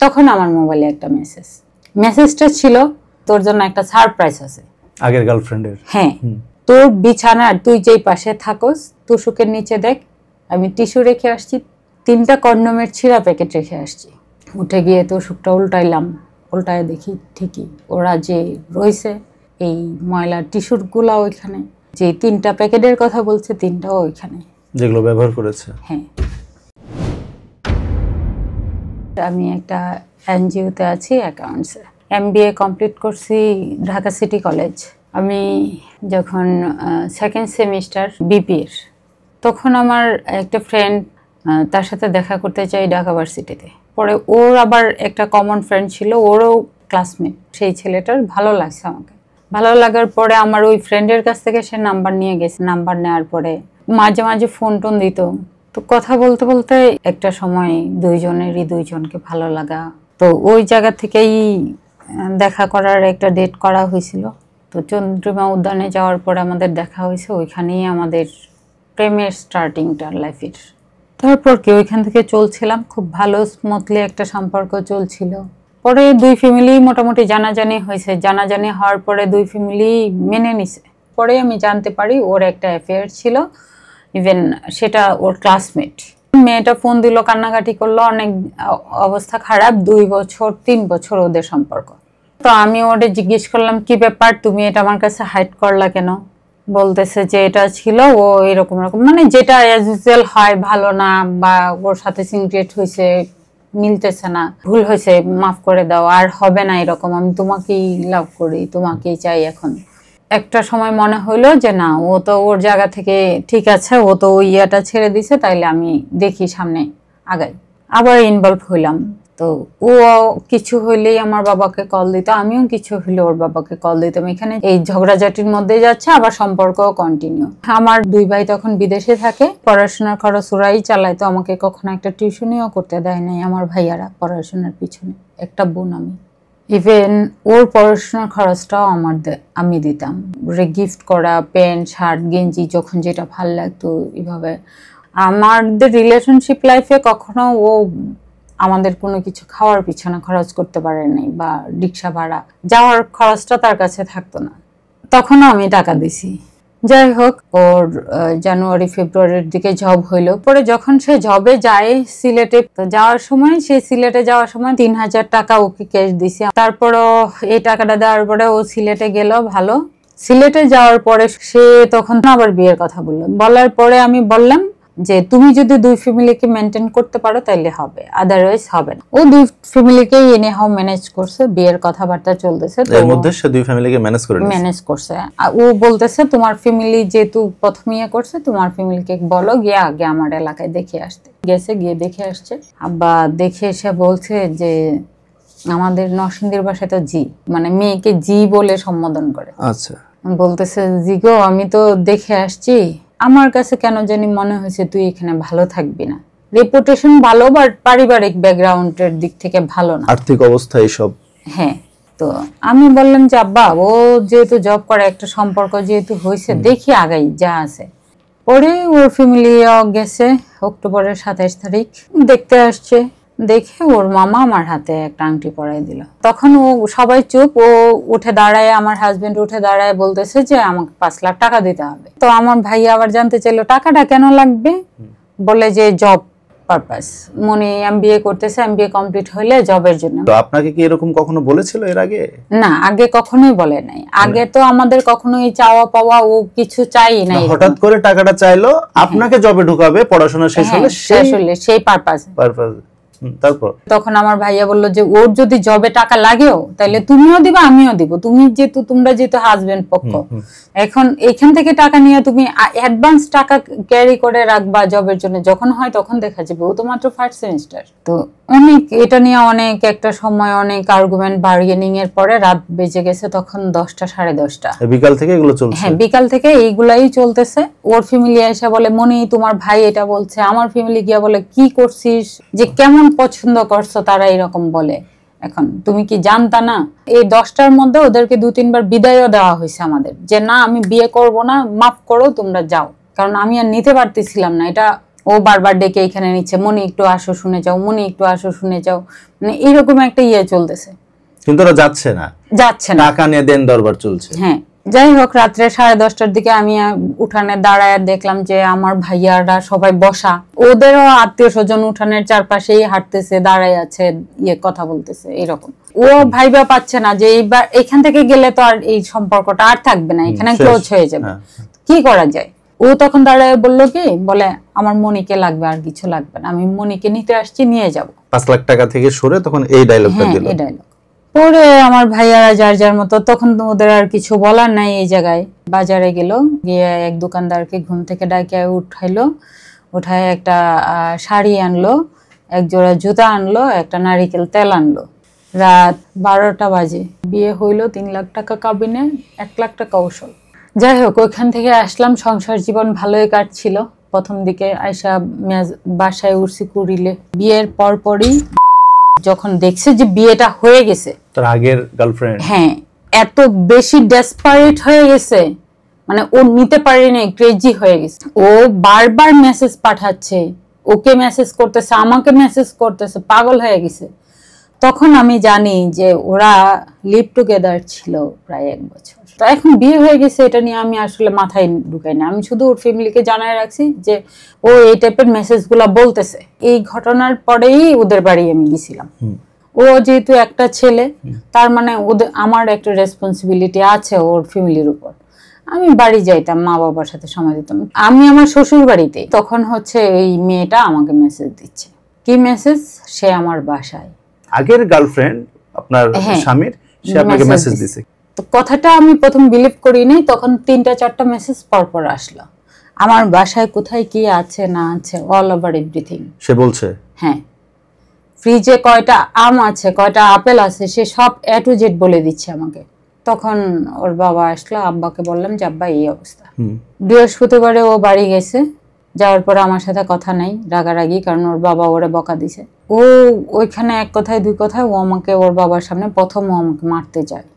তখন আমার মোবাইলে একটা মেসেজটা ছিল, তোর জন্য একটা সারপ্রাইজ আছে। আগের গার্লফ্রেন্ডের? হ্যাঁ, তোর বিছানার তুই যেই পাশে থাকোস তুষুকের নিচে দেখ, আমি টিস্যু রেখে আসছি, 3টা কন্ডোমের ছিঁড়া প্যাকেট রেখে আসছি। উঠে গিয়ে তুষুকটা উল্টায় দেখি ঠিকই ওরা যে রয়েছে এই ময়লার টিস্যুরগুলা ওইখানে, যে 3টা প্যাকেটের কথা বলছে 3টাও ওইখানে, যেগুলো ব্যবহার করেছে। হ্যাঁ, আমি একটা এনজিওতে আছি অ্যাকাউন্টসে। MBA কমপ্লিট করছি ঢাকা সিটি কলেজ। আমি যখন 2nd সেমিস্টার BPএর, তখন আমার একটা ফ্রেন্ড, তার সাথে দেখা করতে চাই ঢাকা ভার্সিটিতে। পরে ওর আবার একটা কমন ফ্রেন্ড ছিল, ওরও ক্লাসমেট, সেই ছেলেটার ভালো লাগছে আমাকে। ভালো লাগার পরে আমার ওই ফ্রেন্ডের কাছ থেকে সে নাম্বার নিয়ে গেছে। নাম্বার নেওয়ার পরে মাঝে মাঝে ফোন টোন দিত। তো কথা বলতে বলতে একটা সময় দুইজনকে ভালো লাগা, তো ওই জায়গা থেকেই দেখা করার একটা ডেট করা হয়েছিল। তো চন্দ্রিমা উদ্যানে যাওয়ার পরে আমাদের দেখা হয়েছে, ওইখানেই আমাদের প্রেমের স্টার্টিংটা লাইফের। তারপর কি ওইখান থেকে চলছিলাম, খুব ভালো স্মুথলি একটা সম্পর্ক চলছিল। পরে 2 ফ্যামিলি মোটামুটি জানাজানি হয়েছে। জানাজানি হওয়ার পরে 2 ফ্যামিলি মেনে নিছে। পরে আমি জানতে পারি ওর একটা অ্যাফেয়ার ছিল, ইভেন সেটা ওর ক্লাসমেট। মেয়েটা ফোন দিল, কান্নাকাটি করলো, অনেক অবস্থা খারাপ। 2 বছর 3 বছর ওদের সম্পর্ক। তো আমি ওরে জিজ্ঞেস করলাম, কি ব্যাপার, তুমি এটা আমার কাছে হাইড করলা কেন? বলতেছে যে এটা ছিল, ও এরকম মানে যেটা অ্যাজ ইউজুয়াল হয়, ভালো না, বা ওর সাথে সিনক্রেট হয়েছে, মিলতেছে না, ভুল হয়েছে, মাফ করে দাও, আর হবে না এরকম, আমি তোমাকেই লাভ করি, তোমাকেই চাই। এখন একটা সময় মনে হইলো যে না, ও তো ওর জায়গা থেকে ঠিক আছে, ও তো ওই ইয়েটা ছেড়ে দিছে, তাইলে আমি দেখি সামনে আগাই। আবার ইনভলভ হইলাম। তো ও কিছু হইলেই আমার বাবাকে কল দিত, আমিও কিছু হইলে ওর বাবাকে কল দিতাম। এখানে এই ঝগড়াঝাটির মধ্যে যাচ্ছে, আবার সম্পর্কও কন্টিনিউ। আমার 2 ভাই তখন বিদেশে থাকে, পড়াশোনার খরচ ওরাই চালাইতো, আমাকে কখনো একটা টিউশনিও করতে দেয় নাই আমার ভাইয়ারা পড়াশোনার পিছনে। একটা বোন আমি। ইভেন ওর পড়াশোনার খরচটাও আমি দিতাম। ওরে গিফট করা, প্যান্ট শার্ট গেঞ্জি, যখন যেটা ভাল লাগতো এভাবে। আমাদের রিলেশনশিপ লাইফে কখনো ও আমাদের কোনো কিছু খাওয়ার পিছনে খরচ করতে পারে নাই, বা রিক্সা ভাড়া যাওয়ার খরচটা তার কাছে থাকতো না। তখনও আমি টাকা দিছি। যাই হোক, ওর জানুয়ারি ফেব্রুয়ারির দিকে জব হইলো। পরে যখন সে জবে যায় সিলেটে, তো যাওয়ার সময়, সে সিলেটে যাওয়ার সময় 3000 টাকা ওকে ক্যাশ দিছি। তারপরও এই টাকাটা দেওয়ার পরে ও সিলেটে গেল। ভালো, সিলেটে যাওয়ার পরে সে তখন আবার বিয়ের কথা বলার পরে আমি বললাম যে তুমি যদি 2 ফ্যামিলিকে মেনটেন করতে পারো তাইলে হবে, আদারওয়াইজ হবে না। ও 2 ফ্যামিলিকে এনে হাও ম্যানেজ করছে, বিয়ের কথাবার্তা চলতেছে, এর মধ্যে সে 2 ফ্যামিলিকে ম্যানেজ করছে। ও বলতেছে তোমার ফ্যামিলি যেহেতু প্রথম ইয়ে করছে, তোমার ফ্যামিলিকে বলো গিয়ে আগে আমার এলাকায় দেখে আসতে। গেছে, গিয়ে দেখে আসছে। আব্বা দেখে এসে বলছে যে আমাদের নরসিংদীর ভাষায় তো জি, মানে মেয়েকে জি বলে সম্বোধন করে। আচ্ছা, বলতেছে জি গো, আমি তো দেখে আসছি, আমার কাছে কেন জানি মনে হয়েছে তুই এখানে ভালো থাকবি না। রেপুটেশন ভালো, বাট পারিবারিক ব্যাকগ্রাউন্ডের দিক থেকে ভালো না, আর্থিক অবস্থা এইসব। হ্যাঁ। তো আমি বললাম যে আব্বা, ও যেহেতু জব করে, একটা সম্পর্ক যেহেতু হয়েছে, দেখি আগাই যা আছে। পরে ওর ফ্যামিলি গেছে অক্টোবরের 27 তারিখ, দেখতে আসছে। দেখে ওর মামা আমার হাতে একটা আংটি পরাই দিল। তখন ও সবাই চুপ। ও উঠে দাঁড়ায়, আমার হাজবেন্ড উঠে দাঁড়ায়, বলতেছে যে আমাকে 5 লাখ টাকা দিতে হবে। তো আমার ভাই আবার জানতে চাইলো টাকাটা কেন লাগবে, বলে যে জব পারপাস, মনে MBA করতেছে, MBA কমপ্লিট হইলে জবের জন্য। তো আপনাকে কি এরকম কখনো বলেছিল এর আগে? না, আগে কখনোই বলে নাই। আগে তো আমাদের কখনোই চাওয়া পাওয়া ও কিছু চাই নাই। হঠাৎ করে টাকাটা চাইলো আপনাকে জবে ঢুকাবে, পড়াশোনা শেষ হলে সেই পারপাস। তারপর তখন আমার ভাইয়া বললো যে ওর যদি জবে টাকা লাগেও তাহলে তুমিও দিবা, আমিও দিব। তোমরা যেহেতু হাজবেন্ড পক্ষ, এখন এখান থেকে টাকা নিয়ে তুমি অ্যাডভান্স টাকা ক্যারি করে রাখবা জবের জন্য, যখন হয় তখন দেখা যাবে। ও তো মাত্র 1st সেমিস্টার। তো অনেক এটা নিয়ে অনেক একটা সময় অনেক আর্গুমেন্ট, বার্গেনিং এর পরে রাত বেজে গেছে তখন 10টা 10:30। বিকাল থেকে এগুলো চলছে? হ্যাঁ, বিকাল থেকে এইগুলাই চলতেছে। ওর ফ্যামিলি এসে বলে মনি তোমার ভাই এটা বলছে, আমার ফ্যামিলি গিয়া বলে কি করছিস, যে কেমন পছন্দ করছো, তারা এরকম বলে। এখন তুমি কি জানতা না? এই 10টার মধ্যে ওদেরকে 2-3 বার বিদায়ও দেওয়া হয়েছে আমাদের, যে না আমি বিয়ে করব না, মাফ করো, তোমরা যাও। কারণ আমি আর নিতে পারতেছিলাম না। এটা ও বারবার ডেকে এখানে নিচ্ছে, মনি একটু আসো শুনে যাও, মনি একটু আসো শুনে যাও, মানে এরকম একটা চলতেছে। কিন্তু ওরা যাচ্ছে না, টাকা নিয়ে দেন দরবার চলছে। হ্যাঁ, যাই হোক, রাত্রে 10:30টার দিকে আমি উঠানে দাঁড়ায় দেখলাম যে আমার ভাইয়ারা সবাই বসা, ওদেরও আত্মীয় স্বজন উঠানের চারপাশেই হাঁটতেছে, দাঁড়ায় আছে, কথা বলতেছে এরকম। ও ভাইবা পাচ্ছে না যে এইবার এখান থেকে গেলে তো আর এই সম্পর্কটা আর থাকবে না, এখানে ক্লোজ হয়ে যাবে, কি করা যায়। ও তখন দাঁড়ায় বললো কি, বলে আমার মনিকে লাগবে, আর কিছু লাগবে না, আমি মনিকে নিতে আসছি, নিয়ে যাবো। 5 লাখ টাকা থেকে সরে তখন এই ডায়লগটা দিল। এই ডায়লগ পরে আমার ভাইয়ারা যার যার মতো, তখন তো ওদের আর কিছু বলার নাই। এই জায়গায় বাজারে গেল, গিয়ে এক দোকানদারকে ঘুম থেকে ডাকে উঠাইলো, উঠায় একটা শাড়ি আনলো, এক জোড়া জুতা আনলো, একটা নারিকেল তেল আনলো। রাত 12টা বাজে, বিয়ে হইলো 3 লাখ টাকা কাবিনে, 1 লাখ টাকা কৌশল। যাই হোক, ওইখান থেকে আসলাম, সংসার জীবন ভালোই কাটছিল প্রথম দিকে। আয়সা বাসায় উঠছি কুড়িলে। বিয়ের পরপরই যখন দেখছে যে বিয়েটা হয়ে গেছে, তার আগের গার্লফ্রেন্ড, হ্যাঁ, এত বেশি ডেসপারেট হয়ে গেছে, মানে ও নিতে পারেনি, ক্রেজি হয়ে গেছে। ও বারবার মেসেজ পাঠাচ্ছে, ওকে মেসেজ করতেছে, আমাকে মেসেজ করতেছে, পাগল হয়ে গেছে। তখন আমি জানি যে ওরা লিভ টুগেদার ছিল প্রায় 1 বছর। তো এখন বিয়ে হয়ে গেছে, এটা নিয়ে আমি আসলে মাথায় ঢুকাই না। আমি শুধু ওর ফ্যামিলিকে জানাই রাখছি যে ও এই টাইপের মেসেজ গুলা বলতেছে। এই ঘটনার পরেই ওদের বাড়ি আমি গেছিলাম। ও যেহেতু একটা ছেলে, তার মানে আমার একটা রেসপন্সিবিলিটি আছে ওর ফ্যামিলির উপর। আমি বাড়ি যাইতাম, মা বাবার সাথে সময় দিতাম। আমি আমার শ্বশুর বাড়িতে, তখন হচ্ছে এই মেয়েটা আমাকে মেসেজ দিচ্ছে। কি মেসেজ? সে আমার বাসায়, আগের গার্লফ্রেন্ড আপনার স্বামীর, সে আপনাকে মেসেজ দিছে। তো কথাটা আমি প্রথম বিলিভ করি নাই, তখন 3টা-4টা মেসেজ পরপর আসলো। আমার বাসায় কোথায় কি আছে না আছে, অল ওভার এভরিথিং সে বলছে। হ্যাঁ, ফ্রিজে কয়টা আম আছে, কয়টা আপেল আছে, সে সব A to Z বলে দিচ্ছে আমাকে। তখন ওর বাবা আসলো, আব্বাকে বললাম যে আব্বা এই অবস্থা। বৃহস্পতিবারে ও বাড়ি গেছে, যাওয়ার পরে আমার সাথে কথা নাই, রাগারাগি, কারণ ওর বাবা ওরে বকা দিছে। ও ওইখানে 1 কথায় 2 কথায় ও আমাকে, ওর বাবার সামনে প্রথম ও আমাকে মারতে যায়।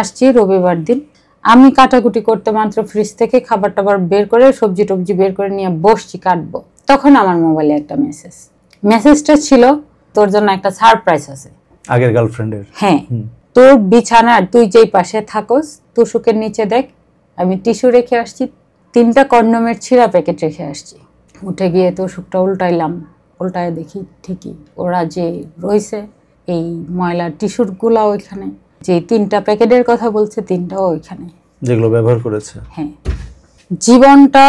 আসছি রবিবার দিন, আমি কাটাকুটি করতে মাত্র ফ্রিজ থেকে খাবার টাবার বের করে, সবজি টবজি বের করে নিয়ে বসছি কাটবো, তখন আমার মোবাইলে একটা মেসেজটা ছিল, তোর জন্য একটা সারপ্রাইজ আছে। আগের গার্লফ্রেন্ডের। হ্যাঁ, তোর বিছানার তুই যেই পাশে থাকস, তোষকের নিচে দেখ, আমি টিস্যু রেখে আসছি, 3টা কন্ডোমের ছিঁড়া প্যাকেট রেখে আসছি। উঠে গিয়ে তোষকটা উল্টাইলাম, উল্টায় দেখি ঠিকই ওরা যে রয়েছে, এই ময়লার টিস্যুর গুলা ওইখানে, যে 3টা প্যাকেটের কথা বলছে 3টাও ওইখানে, যেগুলো ব্যবহার করেছে। হ্যাঁ, জীবনটা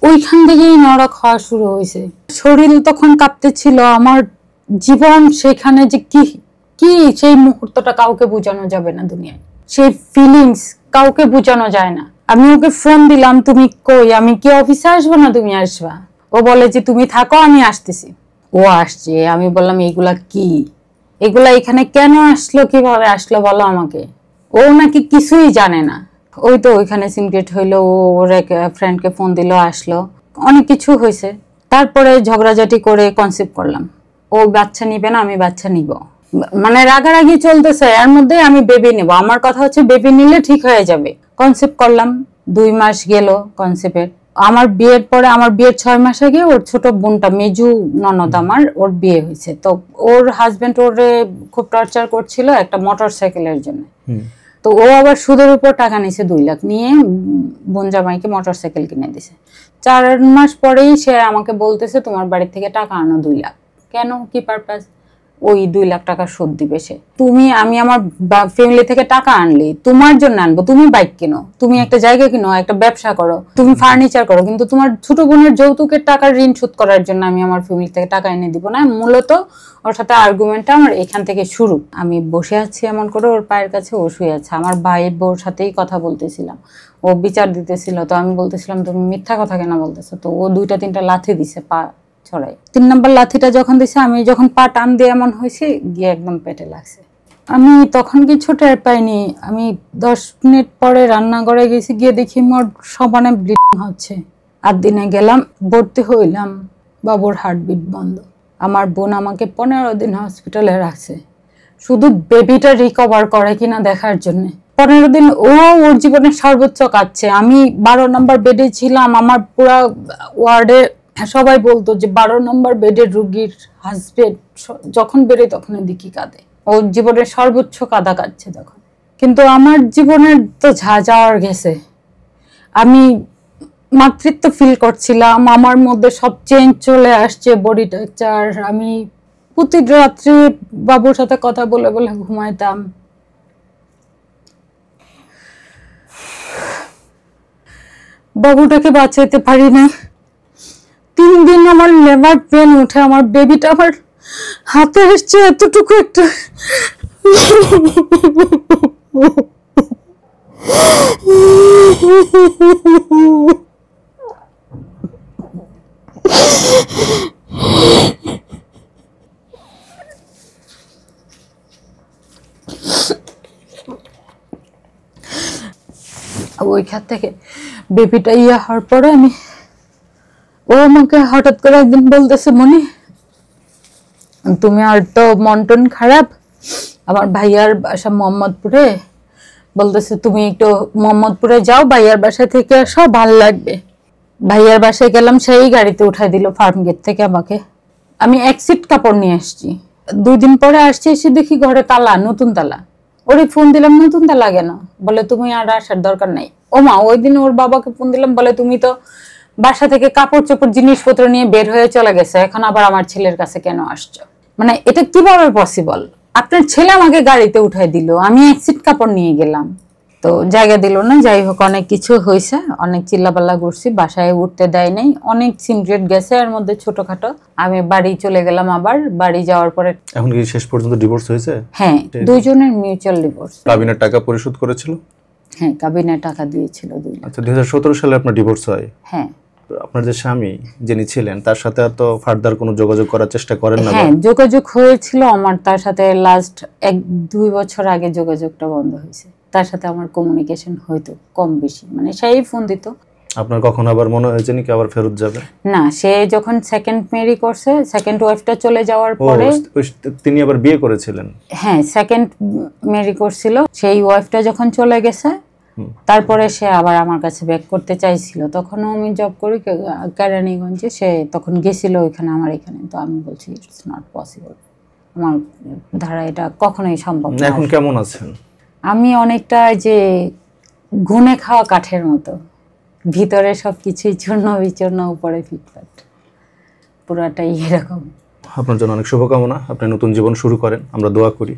ওইখান থেকেই নরক হওয়া শুরু হয়েছে। শরীর তখন কাঁপতেছিল, আমার জীবন সেখানে যে কি সেই মুহূর্তটা কাউকে বোঝানো যাবে না দুনিয়ায়, সেই ফিলিংস কাউকে বোঝানো যায় না। আমি ওকে ফোন দিলাম, তুমি কই? আমি কি অফিসে আসবো না তুমি আসবা? ও বলে যে তুমি থাকো, আমি আসতেছি। ও আসছে, আমি বললাম এইগুলা কি, এগুলা এখানে কেন আসলো, কিভাবে আসলো বলো আমাকে। ও নাকি কিছুই জানে না। ওই তো ওইখানে সিনক্রেট হইলো, ও ওর এক ফ্রেন্ডকে ফোন দিল, আসলো, অনেক কিছু হয়েছে। তারপরে ঝগড়াঝাটি করে কনসেপ্ট করলাম, ও বাচ্চা নিবে না, আমি বাচ্চা নিব, মানে রাগারাগি চলতেছে। এর মধ্যে আমি বেবি নেব, আমার কথা হচ্ছে বেবি নিলে ঠিক হয়ে যাবে। কনসেপ্ট করলাম, 2 মাস গেল কনসেপ্টের। আমার বিয়ের পরে, আমার বিয়ের 6 মাস আগে ওর ছোট বোনটা, মেজু ননদ আমার, ওর বিয়ে হয়েছে। তো ওর হাজবেন্ড ওরে খুব টর্চার করছিল একটা মোটরসাইকেলের জন্য। তো ও আবার সুদের উপর টাকা নিয়েছে 2 লাখ, নিয়ে বোন জামাইকে মোটরসাইকেল কিনে দিছে। 4 মাস পরেই সে আমাকে বলতেছে তোমার বাড়ি থেকে টাকা আনো 2 লাখ। কেন, কি পারপাস? ওই 2 লাখ টাকা শোধ দিবে সে। আমি আমার ফ্যামিলি থেকে টাকা আনলি, তোমার জন্য আনবো, তুমি বাইক কিনো, তুমি একটা জায়গা কিনো, একটা ব্যবসা করো, তুমি ফার্নিচার করো, কিন্তু তোমার ছোট বোনের যৌতুকের টাকার ঋণ শোধ করার জন্য আমি আমার ফ্যামিলি থেকে টাকা এনে দিব না। মূলত ওর সাথে আর্গুমেন্টটা আমার এখান থেকে শুরু। আমি বসে আছি এমন করে, ওর পায়ের কাছে ও শুয়ে আছে। আমার ভাইয়ের বউর সাথেই কথা বলতেছিলাম, ও বিচার দিতেছিল। তো আমি বলতেছিলাম তুমি মিথ্যা কথা কেন বলতেছো? তো ও 2টা-3টা লাথি দিছে পা ছড়াই। 3 নম্বর লাথিটা যখন দিছে, আমি যখন পা টান দিয়ে এমন হয়েছে, গিয়ে একদম পেটে লাগছে। আমি তখন কিছু টের পাইনি। আমি 10 মিনিট পরে রান্নাঘরে গেছি, গিয়ে দেখি মোর সমানে ব্লিডিং হচ্ছে। 8 দিনে গেলাম, ভর্তি হইলাম, বাবুর হার্টবিট বন্ধ। আমার বোন আমাকে 15 দিন হসপিটালে রাখছে, শুধু বেবিটা রিকভার করে কিনা দেখার জন্য। 15 দিন ও ওর জীবনের সর্বোচ্চ কাটছে। আমি 12 নম্বর বেডে ছিলাম, আমার পুরো ওয়ার্ডে সবাই বলতো যে 12 নম্বর বেডের রোগীর হাজবেন্ড যখন বেরোয় তখন এদিকে কাঁদে, ওর জীবনের সর্বোচ্চ কাঁদা কাটছে তখন। কিন্তু আমার জীবনের তো যাওয়ার গেছে, আমি মাতৃত্ব ফিল করছিলাম, আমার মধ্যে সব চেঞ্জ চলে আসছে, বডি টেক্সচার। আমি প্রতি রাত্রি বাবুর সাথে কথা বলে বলে ঘুমাইতাম। বাবুটাকে বাঁচাইতে পারি না। 3 দিন আমার লেবার পেন উঠে, আমার বেবিটা আমার হাতে এসছে এতটুকু একটা। ওইখান থেকে বেবিটা হওয়ার পরে ও আমাকে হঠাৎ করে একদিন বলতেছে, মনি তুমি আর তো মন টন খারাপ, আমার ভাইয়ার বাসা মোহাম্মদপুরে, বলতেছে তুমি একটু মোহাম্মদপুরে যাও, ভাইয়ার বাসা থেকে আসো, ভাল লাগবে। ভাইয়ার বাসায় গেলাম, সেই গাড়িতে উঠাই দিল ফার্ম গেট থেকে আমাকে। আমি 1 সিট কাপড় নিয়ে আসছি, 2 দিন পরে আসছি, এসে দেখি ঘরে তালা, নতুন তালা। ওরে ফোন দিলাম, নতুন তালা কেন? বলে তুমি আর আসার দরকার নাই। ও মা, ওই দিন ওর বাবাকে ফোন দিলাম, বলে তুমি তো বাসা থেকে কাপড় চোপড় জিনিসপত্র নিয়ে বের হয়ে চলে গেছে, এখন আবার আমার ছেলের কাছে কেন আসছো? মানে এটা কিভাবে পসিবল? আপনার ছেলে আমাকে গাড়িতে উঠাই দিল, আমি 1 সিট কাপড় নিয়ে গেলাম, তো জায়গা দিল না। যাই হোক, অনেক কিছু হয়েছে, অনেক চিল্লাপাল্লা করছি, বাসায় উঠতে দেয় নাই, অনেক সিনক্রেট গেছে এর মধ্যে ছোটখাটো। আমি বাড়ি চলে গেলাম। আবার বাড়ি যাওয়ার পরে এখন কি শেষ পর্যন্ত ডিভোর্স হয়েছে? হ্যাঁ, দুইজনের মিউচুয়াল ডিভোর্স। কাবিনের টাকা পরিশোধ করেছিল? হ্যাঁ, কাবিনে টাকা দিয়েছিল 2 লাখ। আচ্ছা, 2017 সালে আপনার ডিভোর্স হয়? হ্যাঁ। আপনার যে স্বামী যিনি ছিলেন তার সাথে আর তো ফার্দার কোনো যোগাযোগ করার চেষ্টা করেন না? হ্যাঁ, যোগাযোগ হয়েছিল আমার তার সাথে, লাস্ট 1-2 বছর আগে যোগাযোগটা বন্ধ হয়েছে। তার সাথে আমার কমিউনিকেশন হয়তো কম বেশি, মানে সেই ফোন দিত। আপনার কখন আবার মনে হয়েছে নাকি আবার ফেরত যাবে? না, সে যখন সেকেন্ড ম্যারি করছে, সেকেন্ড ওয়াইফটা চলে যাওয়ার পরে তিনি আবার বিয়ে করেছিলেন? হ্যাঁ, সেকেন্ড ম্যারি করছিল, সেই ওয়াইফটা যখন চলে গেছে তারপরে সে আবার আমার কাছে ব্যাক করতে চাইছিল। তখনও আমি জব করি কেরানীগঞ্জে, সে তখন গেছিল ওইখানে আমার এখানে, তো আমি বলছি ইটস নট পসিবল, আমার ধারা এটা কখনোই সম্ভব না। এখন কেমন আছেন? আমি অনেকটা যে ঘুনে খাওয়া কাঠের মতো, ভিতরে সবকিছুই চূর্ণ বিচূর্ণ, উপরে ফিটফাট, পুরাটাই এরকম। আপনার জন্য অনেক শুভকামনা, আপনি নতুন জীবন শুরু করেন, আমরা দোয়া করি।